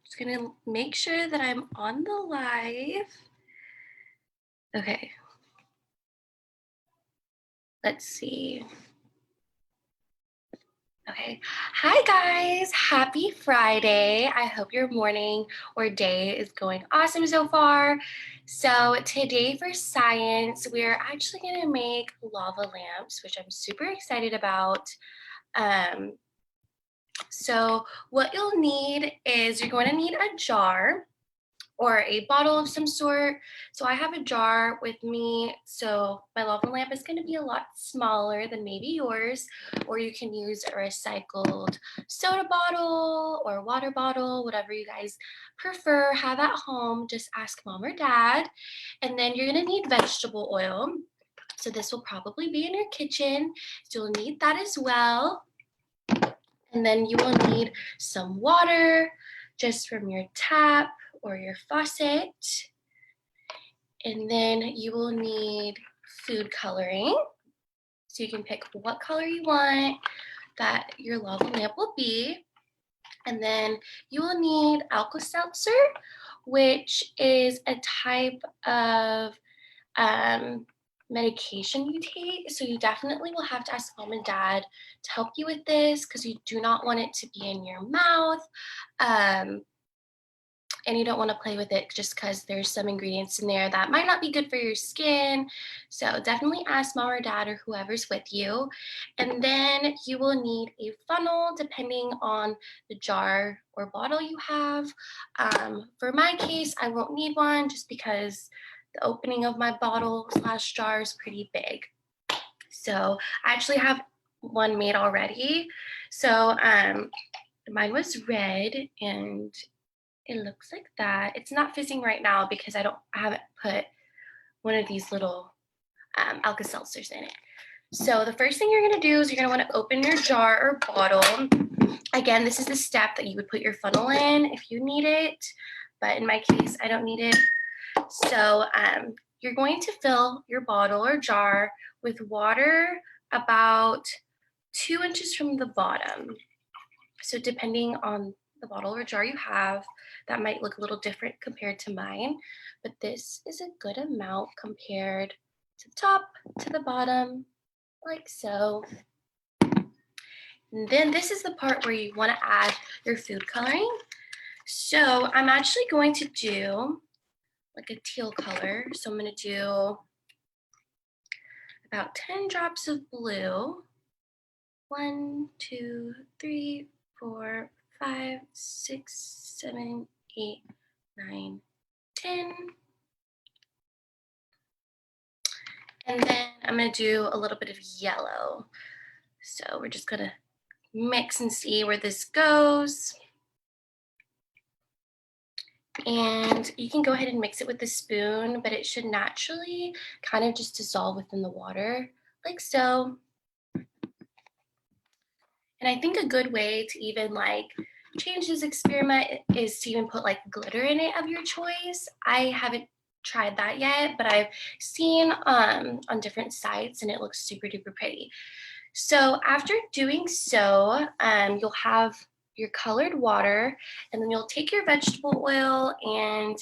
Just gonna make sure that I'm on the live. Okay, let's see. Okay, hi guys, happy Friday. I hope your morning or day is going awesome so far. So today for science, we're actually gonna make lava lamps, which I'm super excited about. So what you'll need is you're going to need a jar or a bottle of some sort. So I have a jar with me. So my lava lamp is going to be a lot smaller than maybe yours, or you can use a recycled soda bottle or water bottle, whatever you guys prefer. Have at home, just ask mom or dad. And then you're going to need vegetable oil. So this will probably be in your kitchen. So you'll need that as well. And then you will need some water just from your tap or your faucet. And then you will need food coloring. So you can pick what color you want that your lava lamp will be. And then you will need alkaseltzer, which is a type of medication you take. So you definitely will have to ask mom and dad to help you with this because you do not want it to be in your mouth. And you don't want to play with it just because there's some ingredients in there that might not be good for your skin. So definitely ask mom or dad or whoever's with you. And then you will need a funnel depending on the jar or bottle you have. For my case, I won't need one just because the opening of my bottle slash jar is pretty big. So I actually have one made already. So mine was red and it looks like that. It's not fizzing right now because I haven't put one of these little Alka-Seltzers in it. So the first thing you're gonna do is you're gonna wanna open your jar or bottle. Again, this is the step that you would put your funnel in if you need it, but in my case, I don't need it. So you're going to fill your bottle or jar with water about 2 inches from the bottom. So depending on the bottle or jar you have, that might look a little different compared to mine, but this is a good amount compared to the top to the bottom, like so. And then this is the part where you want to add your food coloring. So I'm actually going to do like a teal color. So I'm going to do about 10 drops of blue. 1, 2, 3, 4, 5, 6, 7, 8, 9, 10. And then I'm going to do a little bit of yellow. So we're just going to mix and see where this goes. And you can go ahead and mix it with a spoon, but it should naturally kind of just dissolve within the water, like so. And I think a good way to even like change this experiment is to even put like glitter in it of your choice. I haven't tried that yet, but I've seen on different sites and it looks super duper pretty. So after doing so, you'll have your colored water, and then you'll take your vegetable oil and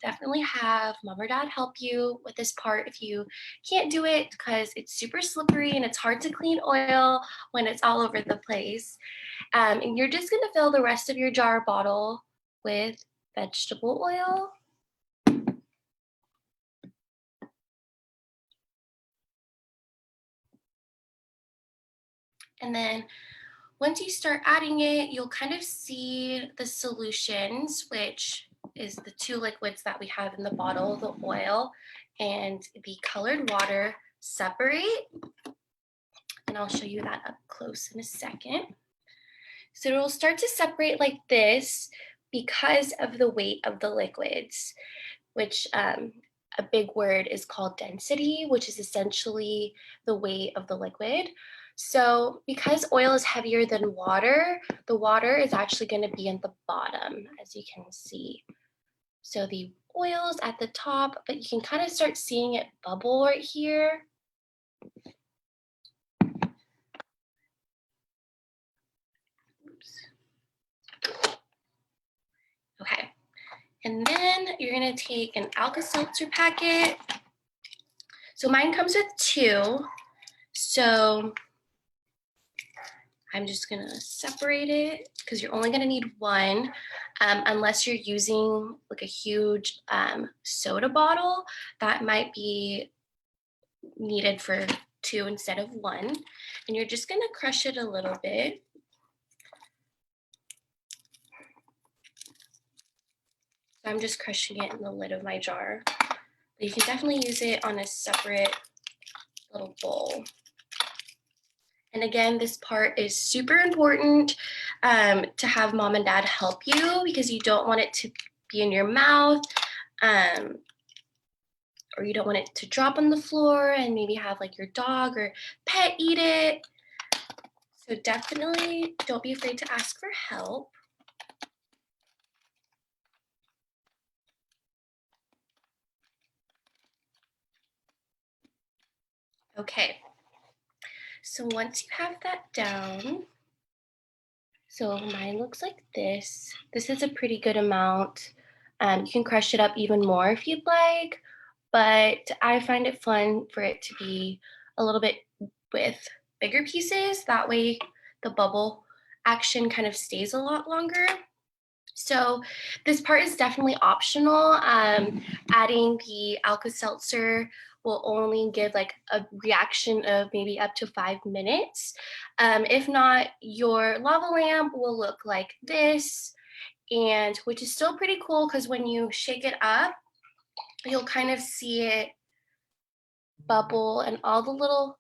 definitely have mom or dad help you with this part if you can't do it because it's super slippery and it's hard to clean oil when it's all over the place. And you're just gonna fill the rest of your jar bottle with vegetable oil. And then once you start adding it, you'll kind of see the solutions, which is the 2 liquids that we have in the bottle, the oil and the colored water, separate. And I'll show you that up close in a second. So it'll start to separate like this because of the weight of the liquids, which a big word is called density, which is essentially the weight of the liquid. So because oil is heavier than water, the water is actually going to be in the bottom, as you can see. So the oil is at the top, but you can kind of start seeing it bubble right here. Oops. And then you're gonna take an alka-seltzer packet. So mine comes with 2. So I'm just gonna separate it because you're only gonna need 1 unless you're using like a huge soda bottle. That might be needed for 2 instead of 1. And you're just gonna crush it a little bit. So I'm just crushing it in the lid of my jar. But you can definitely use it on a separate little bowl. And again, this part is super important to have mom and dad help you because you don't want it to be in your mouth or you don't want it to drop on the floor and maybe have like your dog or pet eat it. So definitely don't be afraid to ask for help. Okay, so once you have that down, so mine looks like this. This is a pretty good amount. You can crush it up even more if you'd like, but I find it fun for it to be a little bit with bigger pieces. That way the bubble action kind of stays a lot longer. So this part is definitely optional. Adding the alka-seltzer will only give like a reaction of maybe up to 5 minutes. If not, your lava lamp will look like this, and which is still pretty cool because when you shake it up, you'll kind of see it bubble and all the little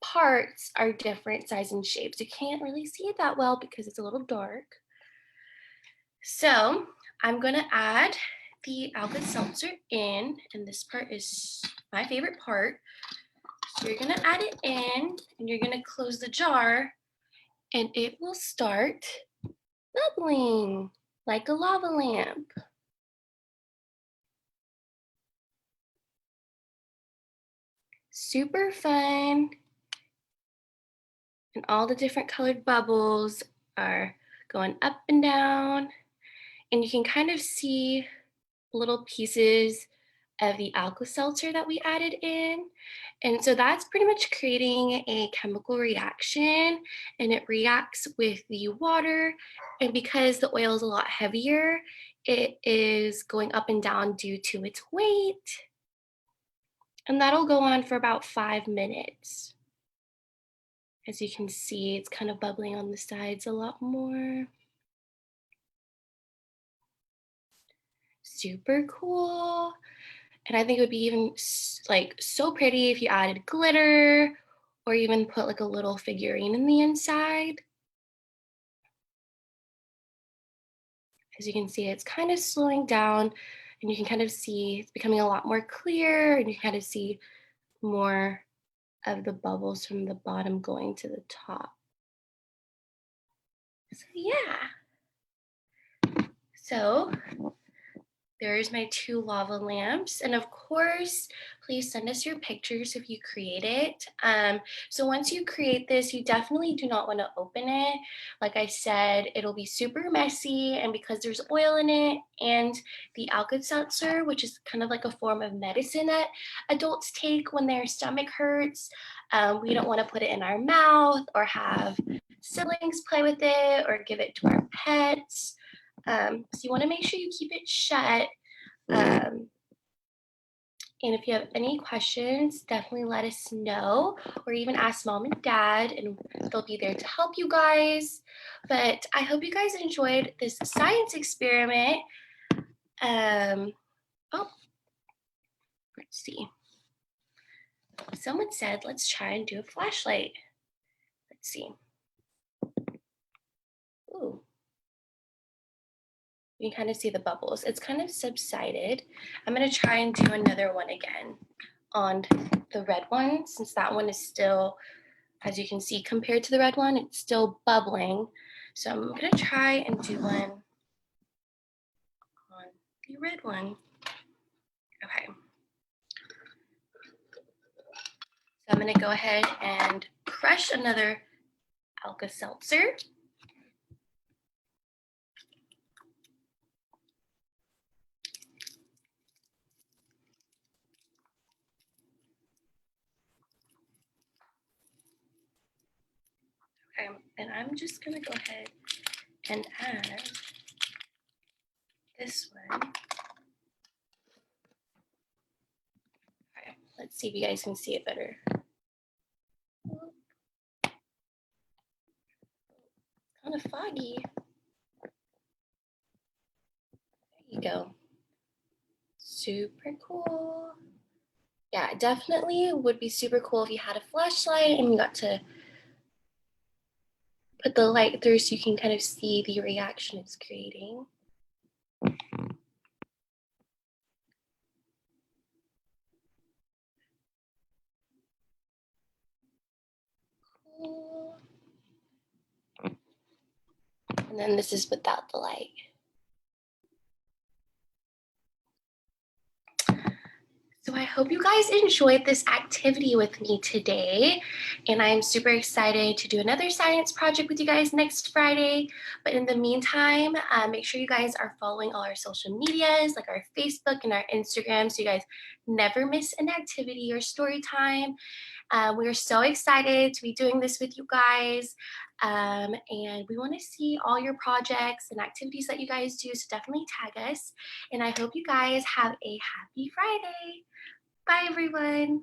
parts are different size and shapes. You can't really see it that well because it's a little dark. So I'm gonna add the alka-seltzer in, and this part is my favorite part. So you're gonna add it in, and you're gonna close the jar, and it will start bubbling like a lava lamp. Super fun. And all the different colored bubbles are going up and down, and you can kind of see little pieces of the alka-seltzer that we added in. And so that's pretty much creating a chemical reaction, and it reacts with the water. And because the oil is a lot heavier, it is going up and down due to its weight. And that'll go on for about 5 minutes. As you can see, it's kind of bubbling on the sides a lot more. Super cool. And I think it would be even like so pretty if you added glitter or even put like a little figurine in the inside. As you can see, it's kind of slowing down and you can kind of see it's becoming a lot more clear, and you kind of see more of the bubbles from the bottom going to the top. So yeah. So there's my 2 lava lamps. And of course, please send us your pictures if you create it. So once you create this, you definitely do not want to open it. Like I said, it'll be super messy, and because there's oil in it and the alka-seltzer, which is kind of like a form of medicine that adults take when their stomach hurts, we don't want to put it in our mouth or have siblings play with it or give it to our pets. So you want to make sure you keep it shut. And if you have any questions, definitely let us know, or even ask mom and dad, and they'll be there to help you guys. But I hope you guys enjoyed this science experiment. Oh, let's see. Someone said, let's try and do a flashlight. Let's see. Ooh. You can kind of see the bubbles. It's kind of subsided. I'm gonna try and do another one again on the red one, since that one is still, as you can see, compared to the red one, it's still bubbling. So I'm gonna try and do one on the red one. Okay. So I'm gonna go ahead and crush another alka-seltzer. And I'm just gonna go ahead and add this one. Okay, let's see if you guys can see it better. Kind of foggy. There you go. Super cool. Yeah, definitely would be super cool if you had a flashlight and you got to put the light through so you can kind of see the reaction it's creating. Cool. And then this is without the light. So I hope you guys enjoyed this activity with me today. And I'm super excited to do another science project with you guys next Friday. But in the meantime, make sure you guys are following all our social medias, like our Facebook and our Instagram, so you guys never miss an activity or story time. We're so excited to be doing this with you guys. And we want to see all your projects and activities that you guys do, so definitely tag us. And I hope you guys have a happy Friday. Bye, everyone.